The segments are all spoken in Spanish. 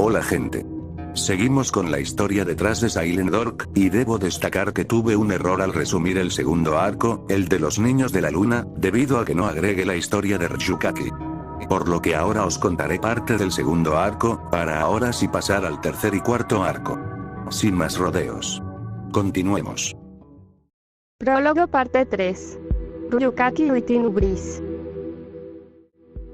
Hola gente. Seguimos con la historia detrás de Silent Dork, y debo destacar que tuve un error al resumir el segundo arco, el de los niños de la luna, debido a que no agregué la historia de Ryukaki. Por lo que ahora os contaré parte del segundo arco, para ahora sí pasar al tercer y cuarto arco. Sin más rodeos. Continuemos. Prólogo parte 3. Ryukaki Uitinubris.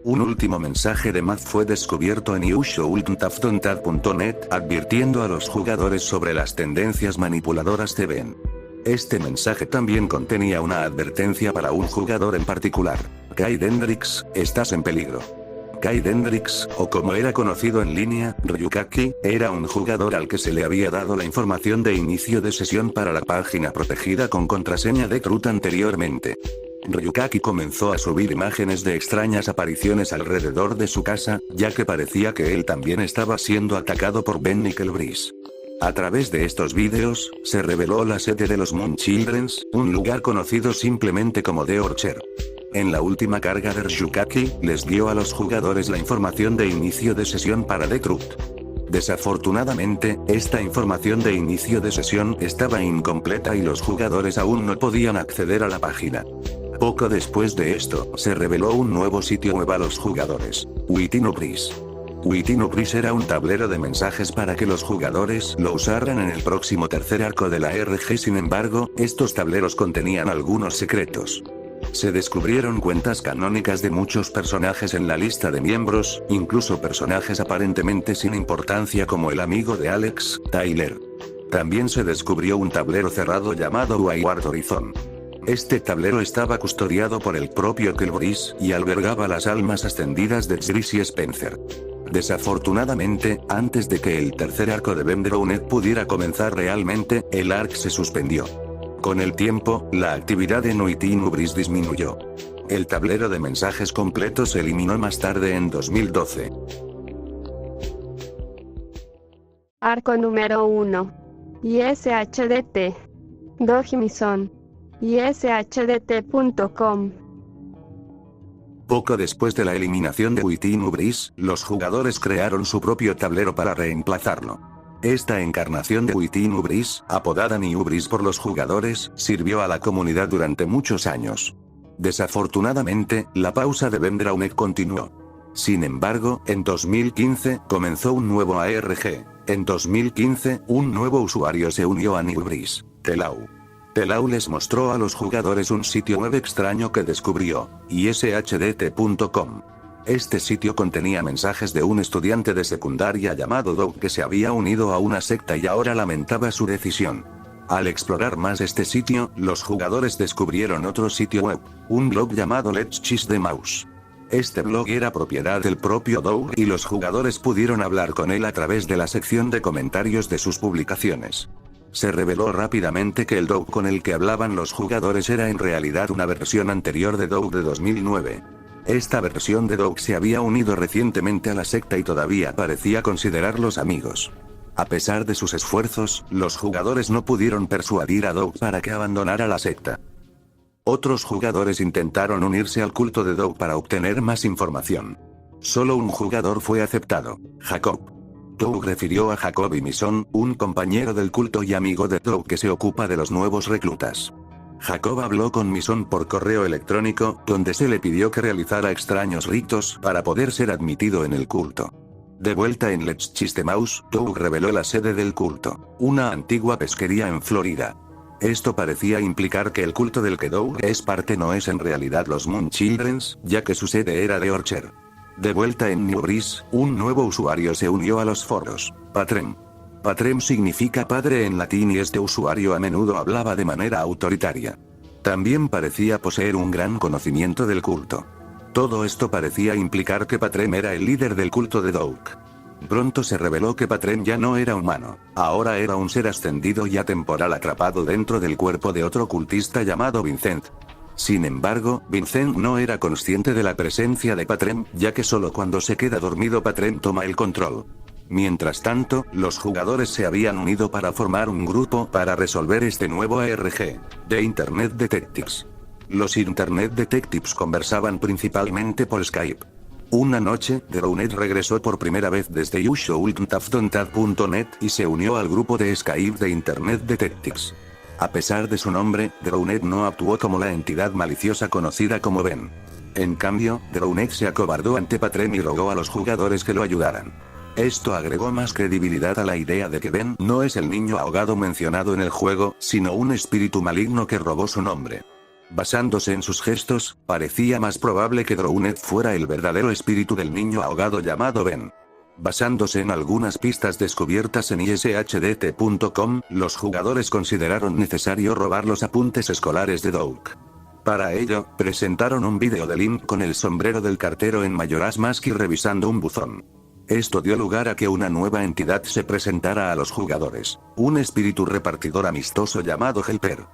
Un último mensaje de Matt fue descubierto en ushouldn'thavetontad.net, advirtiendo a los jugadores sobre las tendencias manipuladoras de Ben. Este mensaje también contenía una advertencia para un jugador en particular. Kai Dendrix, estás en peligro. Kai Dendrix, o como era conocido en línea, Ryukaki, era un jugador al que se le había dado la información de inicio de sesión para la página protegida con contraseña de Truth anteriormente. Ryukaki comenzó a subir imágenes de extrañas apariciones alrededor de su casa, ya que parecía que él también estaba siendo atacado por Ben Nickelbreeze. A través de estos vídeos, se reveló la sede de los Moon Childrens, un lugar conocido simplemente como The Orchard. En la última carga de Ryukaki, les dio a los jugadores la información de inicio de sesión para The Truth. Desafortunadamente, esta información de inicio de sesión estaba incompleta y los jugadores aún no podían acceder a la página. Poco después de esto, se reveló un nuevo sitio web a los jugadores, Uitinubris. Uitinubris era un tablero de mensajes para que los jugadores lo usaran en el próximo tercer arco de la RG. Sin embargo, estos tableros contenían algunos secretos. Se descubrieron cuentas canónicas de muchos personajes en la lista de miembros, incluso personajes aparentemente sin importancia como el amigo de Alex, Tyler. También se descubrió un tablero cerrado llamado Wayward Horizon. Este tablero estaba custodiado por el propio Nickelbreeze y albergaba las almas ascendidas de Gris y Spencer. Desafortunadamente, antes de que el tercer arco de Ben Drowned pudiera comenzar realmente, el arc se suspendió. Con el tiempo, la actividad en Uitinubris disminuyó. El tablero de mensajes completo se eliminó más tarde en 2012. Arco número 1. ISHDT. Dojimison. ISHDT.com. Poco después de la eliminación de Uitinubris, los jugadores crearon su propio tablero para reemplazarlo. Esta encarnación de Uitinubris, apodada Niubris por los jugadores, sirvió a la comunidad durante muchos años. Desafortunadamente, la pausa de Ben Drowned continuó. Sin embargo, en 2015, comenzó un nuevo ARG. En 2015, un nuevo usuario se unió a Niubris, Telau. Telau les mostró a los jugadores un sitio web extraño que descubrió, ishdt.com. Este sitio contenía mensajes de un estudiante de secundaria llamado Doug que se había unido a una secta y ahora lamentaba su decisión. Al explorar más este sitio, los jugadores descubrieron otro sitio web, un blog llamado Let's Cheese the Mouse. Este blog era propiedad del propio Doug y los jugadores pudieron hablar con él a través de la sección de comentarios de sus publicaciones. Se reveló rápidamente que el Doug con el que hablaban los jugadores era en realidad una versión anterior de Doug de 2009. Esta versión de Doug se había unido recientemente a la secta y todavía parecía considerarlos amigos. A pesar de sus esfuerzos, los jugadores no pudieron persuadir a Doug para que abandonara la secta. Otros jugadores intentaron unirse al culto de Doug para obtener más información. Solo un jugador fue aceptado, Jacob. Doug refirió a Jacob y Mison, un compañero del culto y amigo de Doug que se ocupa de los nuevos reclutas. Jacob habló con Mison por correo electrónico, donde se le pidió que realizara extraños ritos para poder ser admitido en el culto. De vuelta en Let's Cheese the Mouse, Doug reveló la sede del culto, una antigua pesquería en Florida. Esto parecía implicar que el culto del que Doug es parte no es en realidad los Moon Childrens, ya que su sede era de Orchard. De vuelta en Niubris, un nuevo usuario se unió a los foros, Patrem. Patrem significa padre en latín y este usuario a menudo hablaba de manera autoritaria. También parecía poseer un gran conocimiento del culto. Todo esto parecía implicar que Patrem era el líder del culto de Doug. Pronto se reveló que Patrem ya no era humano, ahora era un ser ascendido y atemporal atrapado dentro del cuerpo de otro cultista llamado Vincent. Sin embargo, Vincent no era consciente de la presencia de Patrem, ya que solo cuando se queda dormido Patrem toma el control. Mientras tanto, los jugadores se habían unido para formar un grupo para resolver este nuevo ARG, de Internet Detectives. Los Internet Detectives conversaban principalmente por Skype. Una noche, Drounet regresó por primera vez desde ushouldn'thavedonethat.net y se unió al grupo de Skype de Internet Detectives. A pesar de su nombre, Drounet no actuó como la entidad maliciosa conocida como Ben. En cambio, Drounet se acobardó ante Patrem y rogó a los jugadores que lo ayudaran. Esto agregó más credibilidad a la idea de que Ben no es el niño ahogado mencionado en el juego, sino un espíritu maligno que robó su nombre. Basándose en sus gestos, parecía más probable que Drounet fuera el verdadero espíritu del niño ahogado llamado Ben. Basándose en algunas pistas descubiertas en ishdt.com, los jugadores consideraron necesario robar los apuntes escolares de Doug. Para ello, presentaron un vídeo de Link con el sombrero del cartero en Majora's Mask y revisando un buzón. Esto dio lugar a que una nueva entidad se presentara a los jugadores, un espíritu repartidor amistoso llamado Helper.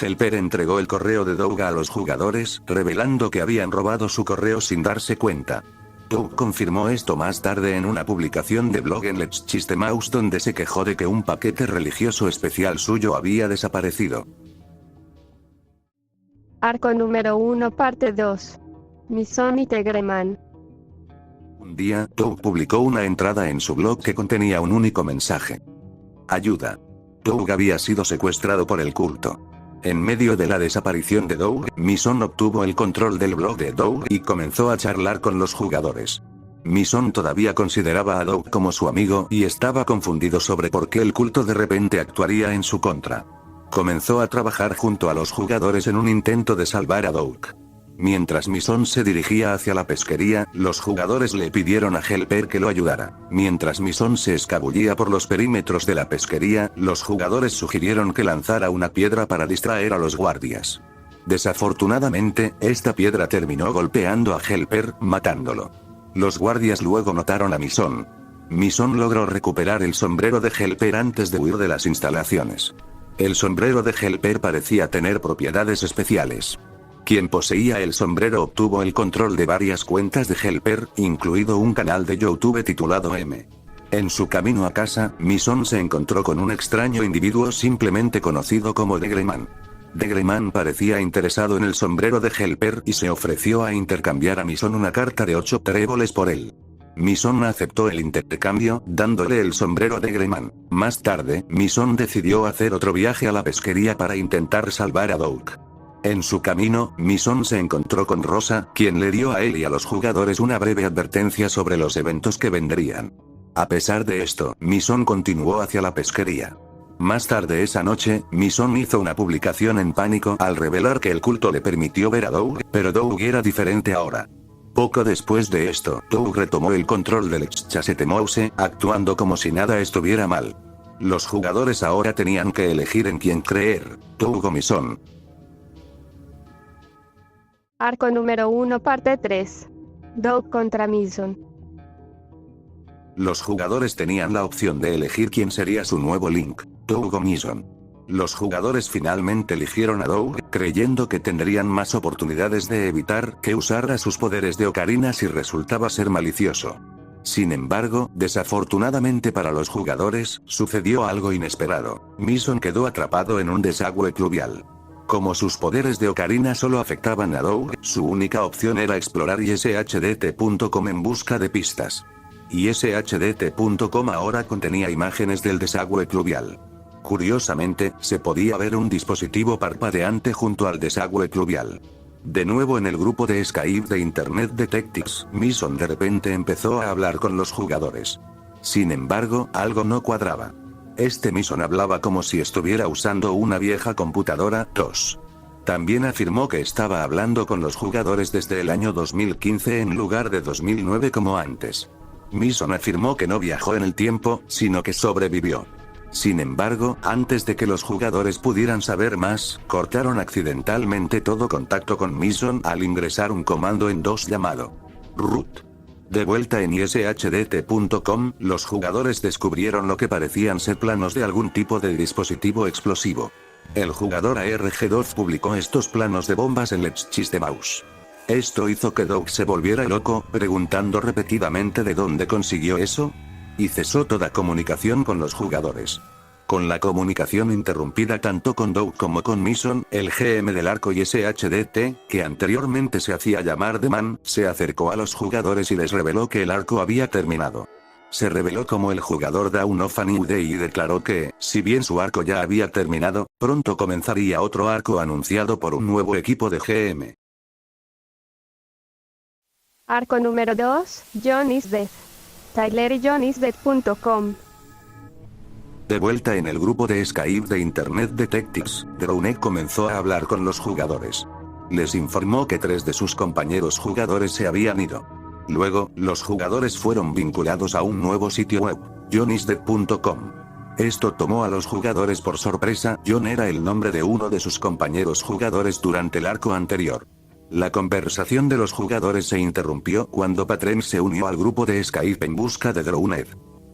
Helper entregó el correo de Doug a los jugadores, revelando que habían robado su correo sin darse cuenta. Doug confirmó esto más tarde en una publicación de blog en Let's Chistemous donde se quejó de que un paquete religioso especial suyo había desaparecido. Arco número 1 parte 2. Mison y Tegreman. Un día, Doug publicó una entrada en su blog que contenía un único mensaje. Ayuda. Doug había sido secuestrado por el culto. En medio de la desaparición de Doug, Mison obtuvo el control del blog de Doug y comenzó a charlar con los jugadores. Mison todavía consideraba a Doug como su amigo y estaba confundido sobre por qué el culto de repente actuaría en su contra. Comenzó a trabajar junto a los jugadores en un intento de salvar a Doug. Mientras Mison se dirigía hacia la pesquería, los jugadores le pidieron a Helper que lo ayudara. Mientras Mison se escabullía por los perímetros de la pesquería, los jugadores sugirieron que lanzara una piedra para distraer a los guardias. Desafortunadamente, esta piedra terminó golpeando a Helper, matándolo. Los guardias luego notaron a Mison. Mison logró recuperar el sombrero de Helper antes de huir de las instalaciones. El sombrero de Helper parecía tener propiedades especiales. Quien poseía el sombrero obtuvo el control de varias cuentas de Helper, incluido un canal de YouTube titulado M. En su camino a casa, Mison se encontró con un extraño individuo simplemente conocido como Degreman. Degreman parecía interesado en el sombrero de Helper y se ofreció a intercambiar a Mison una carta de 8 tréboles por él. Mison aceptó el intercambio, dándole el sombrero a Degreman. Más tarde, Mison decidió hacer otro viaje a la pesquería para intentar salvar a Doug. En su camino, Mison se encontró con Rosa, quien le dio a él y a los jugadores una breve advertencia sobre los eventos que vendrían. A pesar de esto, Mison continuó hacia la pesquería. Más tarde esa noche, Mison hizo una publicación en pánico al revelar que el culto le permitió ver a Doug, pero Doug era diferente ahora. Poco después de esto, Doug retomó el control del Chistemous, actuando como si nada estuviera mal. Los jugadores ahora tenían que elegir en quién creer, Doug o Mison. Arco número 1 parte 3. Doug contra Mison. Los jugadores tenían la opción de elegir quién sería su nuevo Link, Doug o Mison. Los jugadores finalmente eligieron a Doug, creyendo que tendrían más oportunidades de evitar que usara sus poderes de ocarina si resultaba ser malicioso. Sin embargo, desafortunadamente para los jugadores, sucedió algo inesperado. Mison quedó atrapado en un desagüe pluvial. Como sus poderes de ocarina solo afectaban a Doug, su única opción era explorar ishdt.com en busca de pistas. ishdt.com ahora contenía imágenes del desagüe pluvial. Curiosamente, se podía ver un dispositivo parpadeante junto al desagüe pluvial. De nuevo en el grupo de Skype de Internet Detectives, Mison de repente empezó a hablar con los jugadores. Sin embargo, algo no cuadraba. Este Mison hablaba como si estuviera usando una vieja computadora, DOS. También afirmó que estaba hablando con los jugadores desde el año 2015 en lugar de 2009 como antes. Mison afirmó que no viajó en el tiempo, sino que sobrevivió. Sin embargo, antes de que los jugadores pudieran saber más, cortaron accidentalmente todo contacto con Mison al ingresar un comando en DOS llamado root. De vuelta en ishdt.com, los jugadores descubrieron lo que parecían ser planos de algún tipo de dispositivo explosivo. El jugador ARG2 publicó estos planos de bombas en Let's Chistemous. Esto hizo que Doug se volviera loco, preguntando repetidamente de dónde consiguió eso. y cesó toda comunicación con los jugadores. Con la comunicación interrumpida tanto con Doug como con Mason, el GM del arco y SHDT, que anteriormente se hacía llamar The Man, se acercó a los jugadores y les reveló que el arco había terminado. Se reveló como el jugador Dawn of a New Day y declaró que, si bien su arco ya había terminado, pronto comenzaría otro arco anunciado por un nuevo equipo de GM. Arco número 2, John is Dead. Tyler y JohnIsDead.com. De vuelta en el grupo de Skype de Internet Detectives, Drowne comenzó a hablar con los jugadores. Les informó que 3 de sus compañeros jugadores se habían ido. Luego, los jugadores fueron vinculados a un nuevo sitio web, JohnIsDead.com. Esto tomó a los jugadores por sorpresa. John era el nombre de uno de sus compañeros jugadores durante el arco anterior. La conversación de los jugadores se interrumpió cuando Patrem se unió al grupo de Skype en busca de Drowned.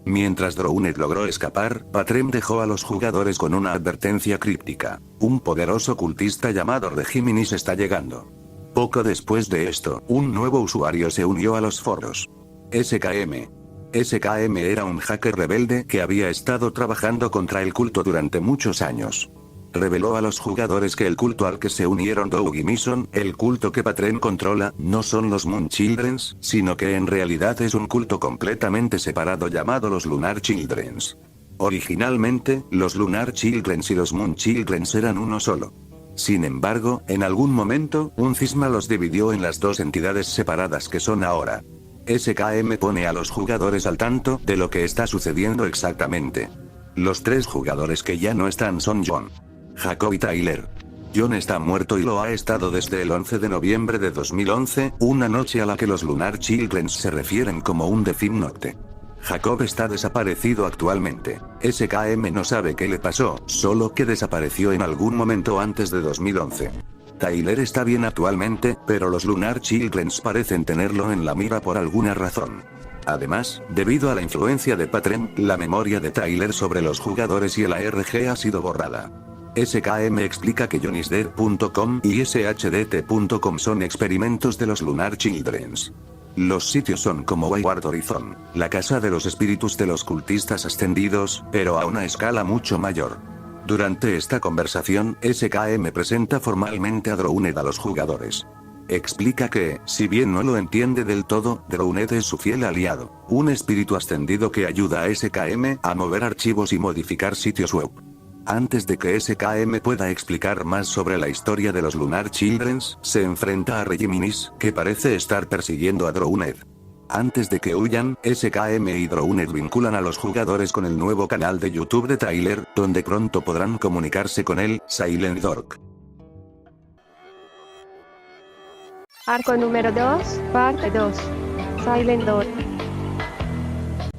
Mientras Drowned logró escapar, Patrem dejó a los jugadores con una advertencia críptica. Un poderoso cultista llamado Regiminis está llegando. Poco después de esto, un nuevo usuario se unió a los foros. SKM. SKM era un hacker rebelde que había estado trabajando contra el culto durante muchos años. Reveló a los jugadores que el culto al que se unieron Doug y Mason, el culto que Patrem controla, no son los Moon Childrens, sino que en realidad es un culto completamente separado llamado los Lunar Childrens. Originalmente, los Lunar Childrens y los Moon Childrens eran uno solo. Sin embargo, en algún momento, un cisma los dividió en las dos entidades separadas que son ahora. SKM pone a los jugadores al tanto de lo que está sucediendo exactamente. Los 3 jugadores que ya no están son John, Jacob y Tyler. John está muerto y lo ha estado desde el 11 de noviembre de 2011, una noche a la que los Lunar Children se refieren como un Death Note. Jacob está desaparecido actualmente. SKM no sabe qué le pasó, solo que desapareció en algún momento antes de 2011. Tyler está bien actualmente, pero los Lunar Children parecen tenerlo en la mira por alguna razón. Además, debido a la influencia de Patrem, la memoria de Tyler sobre los jugadores y el ARG ha sido borrada. SKM explica que JohnIsDead.com y SHDT.com son experimentos de los Lunar Childrens. Los sitios son como Wayward Horizon, la casa de los espíritus de los cultistas ascendidos, pero a una escala mucho mayor. Durante esta conversación, SKM presenta formalmente a Drowned a los jugadores. Explica que, si bien no lo entiende del todo, Drowned es su fiel aliado, un espíritu ascendido que ayuda a SKM a mover archivos y modificar sitios web. Antes de que SKM pueda explicar más sobre la historia de los Lunar Childrens, se enfrenta a Regiminis, que parece estar persiguiendo a Drowned. Antes de que huyan, SKM y Drowned vinculan a los jugadores con el nuevo canal de YouTube de Tyler, donde pronto podrán comunicarse con él, Silent Dork. Arco número 2, parte 2. Silent Dork.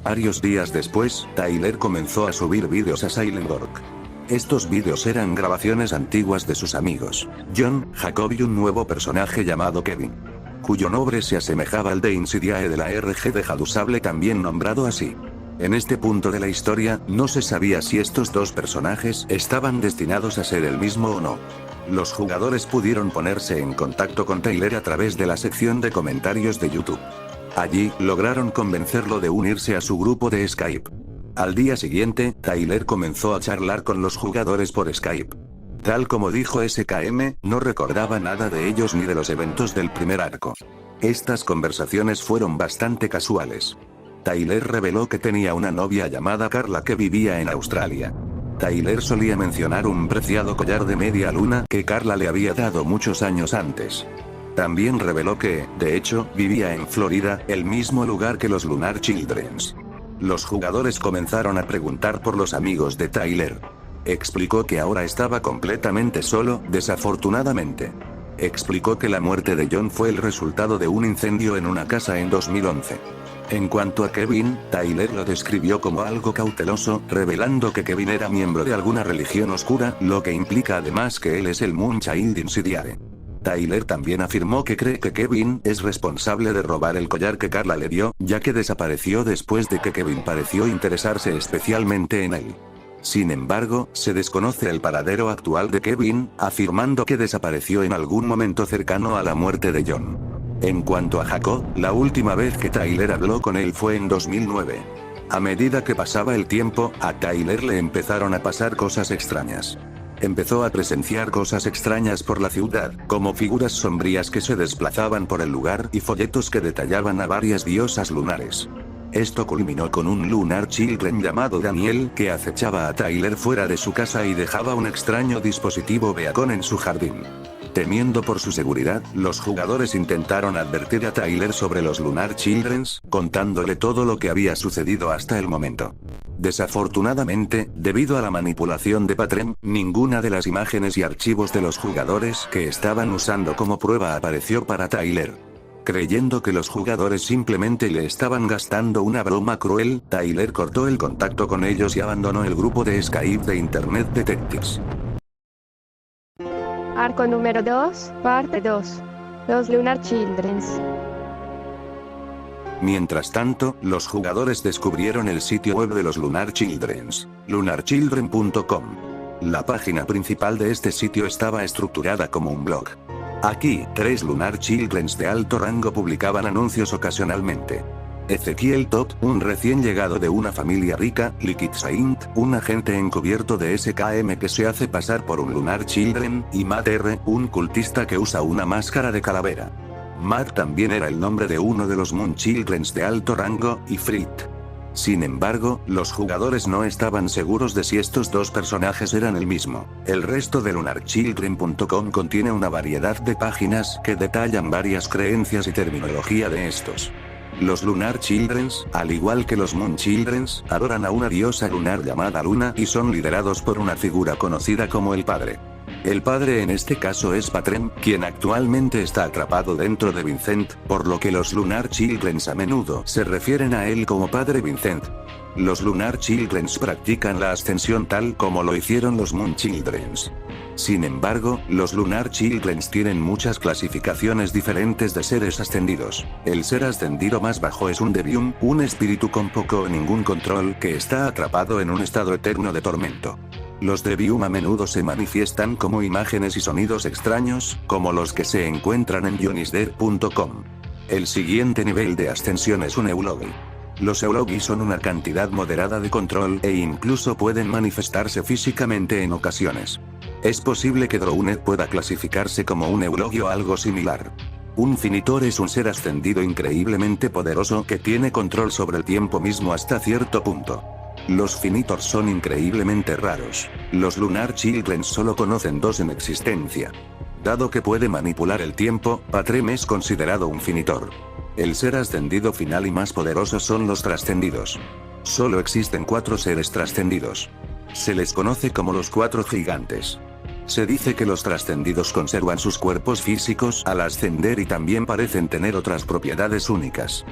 Varios días después, Tyler comenzó a subir vídeos a Silent Dork. Estos vídeos eran grabaciones antiguas de sus amigos, John, Jacob y un nuevo personaje llamado Kevin, cuyo nombre se asemejaba al de Insidiae de la RG de Hadusable, también nombrado así. En este punto de la historia, no se sabía si estos dos personajes estaban destinados a ser el mismo o no. Los jugadores pudieron ponerse en contacto con Tyler a través de la sección de comentarios de YouTube. Allí, lograron convencerlo de unirse a su grupo de Skype. Al día siguiente, Tyler comenzó a charlar con los jugadores por Skype. Tal como dijo SKM, no recordaba nada de ellos ni de los eventos del primer arco. Estas conversaciones fueron bastante casuales. Tyler reveló que tenía una novia llamada Carla que vivía en Australia. Tyler solía mencionar un preciado collar de media luna que Carla le había dado muchos años antes. También reveló que, de hecho, vivía en Florida, el mismo lugar que los Lunar Childrens. Los jugadores comenzaron a preguntar por los amigos de Tyler. Explicó que ahora estaba completamente solo, desafortunadamente. Explicó que la muerte de John fue el resultado de un incendio en una casa en 2011. En cuanto a Kevin, Tyler lo describió como algo cauteloso, revelando que Kevin era miembro de alguna religión oscura, lo que implica además que él es el Moonchild Insidiae. Tyler también afirmó que cree que Kevin es responsable de robar el collar que Carla le dio, ya que desapareció después de que Kevin pareció interesarse especialmente en él. Sin embargo, se desconoce el paradero actual de Kevin, afirmando que desapareció en algún momento cercano a la muerte de John. En cuanto a Jacob, la última vez que Tyler habló con él fue en 2009. A medida que pasaba el tiempo, a Tyler le empezaron a pasar cosas extrañas. Empezó a presenciar cosas extrañas por la ciudad, como figuras sombrías que se desplazaban por el lugar y folletos que detallaban a varias diosas lunares. Esto culminó con un Lunar Children llamado Daniel que acechaba a Tyler fuera de su casa y dejaba un extraño dispositivo beacon en su jardín. Temiendo por su seguridad, los jugadores intentaron advertir a Tyler sobre los Lunar Childrens, contándole todo lo que había sucedido hasta el momento. Desafortunadamente, debido a la manipulación de Patrem, ninguna de las imágenes y archivos de los jugadores que estaban usando como prueba apareció para Tyler. Creyendo que los jugadores simplemente le estaban gastando una broma cruel, Tyler cortó el contacto con ellos y abandonó el grupo de Skype de Internet Detectives. Arco número 2, parte 2. Los Lunar Childrens. Mientras tanto, los jugadores descubrieron el sitio web de los Lunar Childrens, lunarchildren.com. La página principal de este sitio estaba estructurada como un blog. Aquí, 3 Lunar Childrens de alto rango publicaban anuncios ocasionalmente. Ezequiel Top, un recién llegado de una familia rica, Liquid Saint, un agente encubierto de SKM que se hace pasar por un Lunar Children, y Matt R, un cultista que usa una máscara de calavera. Matt también era el nombre de uno de los Moon Childrens de alto rango, y Frit. Sin embargo, los jugadores no estaban seguros de si estos dos personajes eran el mismo. El resto de lunarchildren.com contiene una variedad de páginas que detallan varias creencias y terminología de estos. Los Lunar Childrens, al igual que los Moon Childrens, adoran a una diosa lunar llamada Luna y son liderados por una figura conocida como el Padre. El Padre en este caso es Patrem, quien actualmente está atrapado dentro de Vincent, por lo que los Lunar Childrens a menudo se refieren a él como Padre Vincent. Los Lunar Childrens practican la ascensión tal como lo hicieron los Moon Childrens. Sin embargo, los Lunar Childrens tienen muchas clasificaciones diferentes de seres ascendidos. El ser ascendido más bajo es un Devium, un espíritu con poco o ningún control que está atrapado en un estado eterno de tormento. Los Devium a menudo se manifiestan como imágenes y sonidos extraños, como los que se encuentran en jonisdead.com. El siguiente nivel de ascensión es un Eulogi. Los Eulogi son una cantidad moderada de control e incluso pueden manifestarse físicamente en ocasiones. Es posible que Drounet pueda clasificarse como un Eulogi o algo similar. Un Finitor es un ser ascendido increíblemente poderoso que tiene control sobre el tiempo mismo hasta cierto punto. Los Finitors son increíblemente raros. Los Lunar Children solo conocen 2 en existencia. Dado que puede manipular el tiempo, Patrem es considerado un Finitor. El ser ascendido final y más poderoso son los trascendidos. Solo existen 4 seres trascendidos. Se les conoce como los 4 gigantes. Se dice que los trascendidos conservan sus cuerpos físicos al ascender y también parecen tener otras propiedades únicas.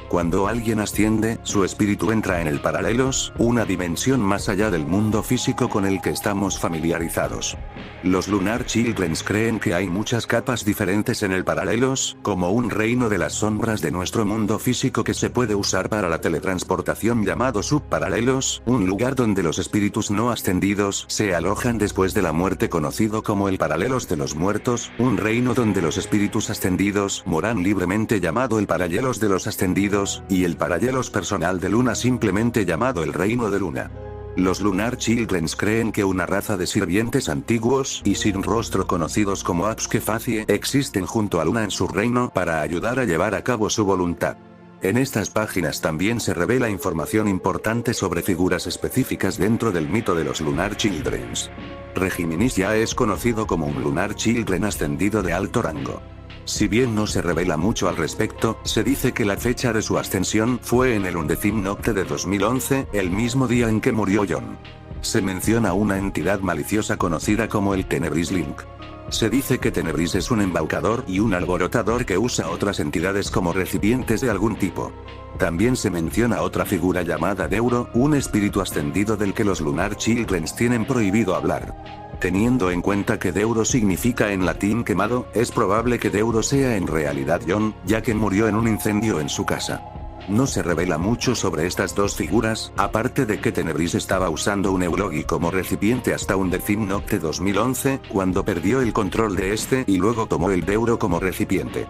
Cuando alguien asciende, su espíritu entra en el Paralelos, una dimensión más allá del mundo físico con el que estamos familiarizados. Los Lunar Childrens creen que hay muchas capas diferentes en el Paralelos, como un reino de las sombras de nuestro mundo físico que se puede usar para la teletransportación llamado Subparalelos, un lugar donde los espíritus no ascendidos se alojan después de la muerte conocido como el Paralelos de los Muertos, un reino donde los espíritus ascendidos moran libremente llamado el Paralelos de los Ascendidos, y el Paralelos personal de Luna simplemente llamado el Reino de Luna. Los Lunar Childrens creen que una raza de sirvientes antiguos y sin rostro conocidos como Abskefacie existen junto a Luna en su reino para ayudar a llevar a cabo su voluntad. En estas páginas también se revela información importante sobre figuras específicas dentro del mito de los Lunar Childrens. Regiminis ya es conocido como un Lunar Children ascendido de alto rango. Si bien no se revela mucho al respecto, se dice que la fecha de su ascensión fue en el 11º Nocte de 2011, el mismo día en que murió John. Se menciona una entidad maliciosa conocida como el Tenebris Link. Se dice que Tenebris es un embaucador y un alborotador que usa otras entidades como recipientes de algún tipo. También se menciona otra figura llamada Deuro, un espíritu ascendido del que los Lunar Childrens tienen prohibido hablar. Teniendo en cuenta que Deuro significa en latín quemado, es probable que Deuro sea en realidad John, ya que murió en un incendio en su casa. No se revela mucho sobre estas dos figuras, aparte de que Tenebris estaba usando un Eulogi como recipiente hasta un 10º Nocte 2011, cuando perdió el control de este y luego tomó el Deuro como recipiente.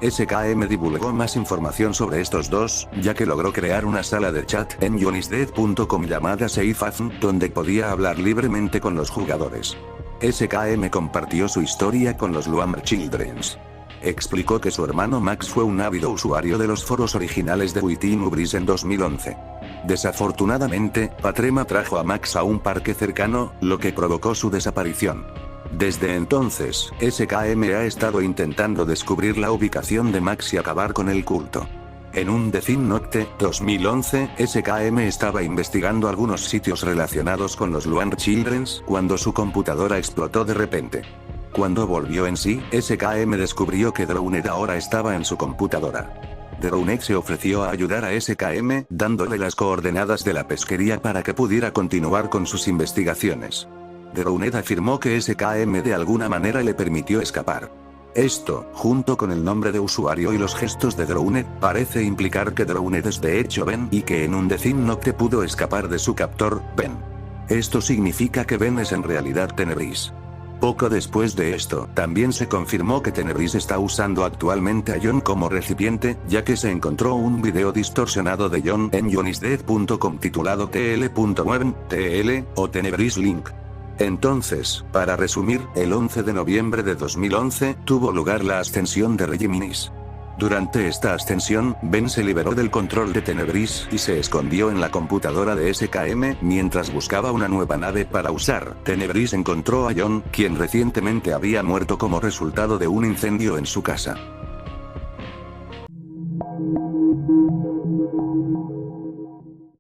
SKM divulgó más información sobre estos dos, ya que logró crear una sala de chat en johnny'sdead.com llamada SafeAfn, donde podía hablar libremente con los jugadores. SKM compartió su historia con los Luam Childrens. Explicó que su hermano Max fue un ávido usuario de los foros originales de Within Ubris en 2011. Desafortunadamente, Patrema trajo a Max a un parque cercano, lo que provocó su desaparición. Desde entonces, SKM ha estado intentando descubrir la ubicación de Max y acabar con el culto. En un Death Note 2011, SKM estaba investigando algunos sitios relacionados con los Luan Childrens cuando su computadora explotó de repente. Cuando volvió en sí, SKM descubrió que Drowned ahora estaba en su computadora. Drowned se ofreció a ayudar a SKM, dándole las coordenadas de la pesquería para que pudiera continuar con sus investigaciones. Drowned afirmó que SKM de alguna manera le permitió escapar. Esto, junto con el nombre de usuario y los gestos de Drowned, parece implicar que Drowned es de hecho Ben y que en un Death Note pudo escapar de su captor, Ben. Esto significa que Ben es en realidad Tenebris. Poco después de esto, también se confirmó que Tenebris está usando actualmente a John como recipiente, ya que se encontró un video distorsionado de John en johnny'sdead.com titulado TL.9, TL, o Tenebris Link. Entonces, para resumir, el 11 de noviembre de 2011, tuvo lugar la ascensión de Regiminis. Durante esta ascensión, Ben se liberó del control de Tenebris y se escondió en la computadora de SKM mientras buscaba una nueva nave para usar. Tenebris encontró a John, quien recientemente había muerto como resultado de un incendio en su casa.